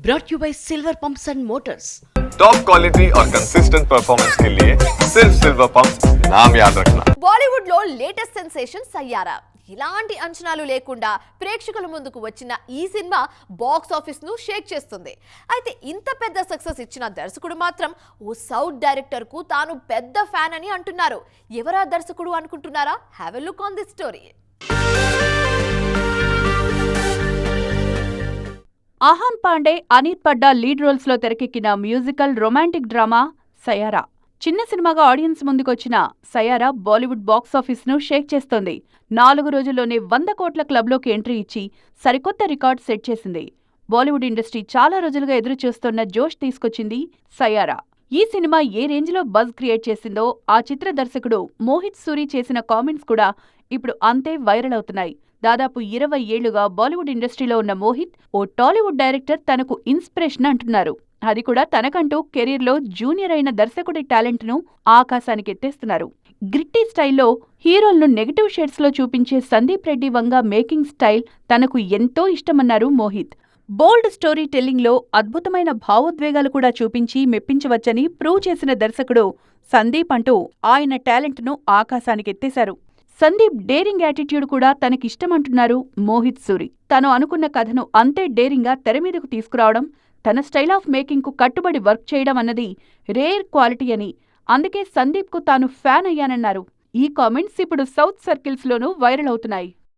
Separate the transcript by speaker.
Speaker 1: brought you by Silver Pumps and Motors.
Speaker 2: Top quality और consistent performance के लिए सिर्फ सिल्वर पंप्स नाम याद रखना.
Speaker 3: బాలీవుడ్ లో లేటెస్ట్ సెన్సేషన్ సయ్యారా. ఇలాంటి అంచనాలు లేకుండా ప్రేక్షకుల ముందుకు వచ్చిన ఈ సినిమా బాక్స్ ఆఫీస్ ను షేక్ చేస్తుంది. అయితే ఇంత పెద్ద సక్సెస్ ఇచ్చిన దర్శకుడు మాత్రం ఓ సౌత్ డైరెక్టర్ కు తాను పెద్ద ఫ్యాన్ అని అంటున్నారు. ఎవరా దర్శకుడు అనుకుంటున్నారా? Have a look on this story.
Speaker 4: Ahaan Panday, Aneet Padda lead roles లో తెరకెక్కిన మ్యూజికల్ రొమాంటిక్ డ్రామా సయారా. చిన్న సినిమాగా ఆడియన్స్ ముందుకొచ్చిన సయారా బాలీవుడ్ బాక్సాఫీస్ ను షేక్ చేస్తోంది. 4 రోజుల్లోనే 100 కోట్ల క్లబ్లోకి ఎంట్రీ ఇచ్చి సరికొత్త రికార్డ్ సెట్ చేసింది. బాలీవుడ్ ఇండస్ట్రీ చాలా రోజులుగా ఎదురు చూస్తున్న జోష్ తీసుకొచ్చింది సయారా. ఈ సినిమా ఏ రేంజ్లో బజ్ క్రియేట్ చేసిందో ఆ చిత్ర దర్శకుడు మోహిత్ సూరి చేసిన కామెంట్స్ కూడా ఇప్పుడు అంతే వైరల్ అవుతున్నాయి. దాదాపు 20 ఏళ్లుగా బాలీవుడ్ ఇండస్ట్రీలో ఉన్న మోహిత్ ఓ టాలీవుడ్ డైరెక్టర్ తనకు ఇన్స్పిరేషన్ అంటున్నారు. అది కూడా తనకంటూ కెరీర్లో జూనియర్ అయిన దర్శకుడి టాలెంట్ను ఆకాశానికి ఎత్తేస్తున్నారు. గ్రిట్టి స్టైల్లో హీరోలను నెగటివ్ షేడ్స్లో చూపించే సందీప్ రెడ్డి వంగ మేకింగ్ స్టైల్ తనకు ఎంతో ఇష్టమన్నారు మోహిత్. బోల్డ్ స్టోరీ టెల్లింగ్లో అద్భుతమైన భావోద్వేగాలు కూడా చూపించి మెప్పించవచ్చని ప్రూవ్ చేసిన దర్శకుడు సందీప్ అంటూ ఆయన టాలెంట్ను ఆకాశానికి ఎత్తేశారు. సందీప్ డేరింగ్ యాటిట్యూడ్ కూడా తనకిష్టమంటున్నారు మోహిత్ సూరి. తను అనుకున్న కథను అంతే డేరింగ్గా తెరమీదకు తీసుకురావడం, తన స్టైల్ ఆఫ్ మేకింగ్కు కట్టుబడి వర్క్ చేయడం అన్నది రేర్ క్వాలిటీ అని, అందుకే సందీప్కు తాను ఫ్యాన్ అయ్యానన్నారు. ఈ కామెంట్స్ ఇప్పుడు సౌత్ సర్కిల్స్లోనూ వైరల్ అవుతున్నాయి.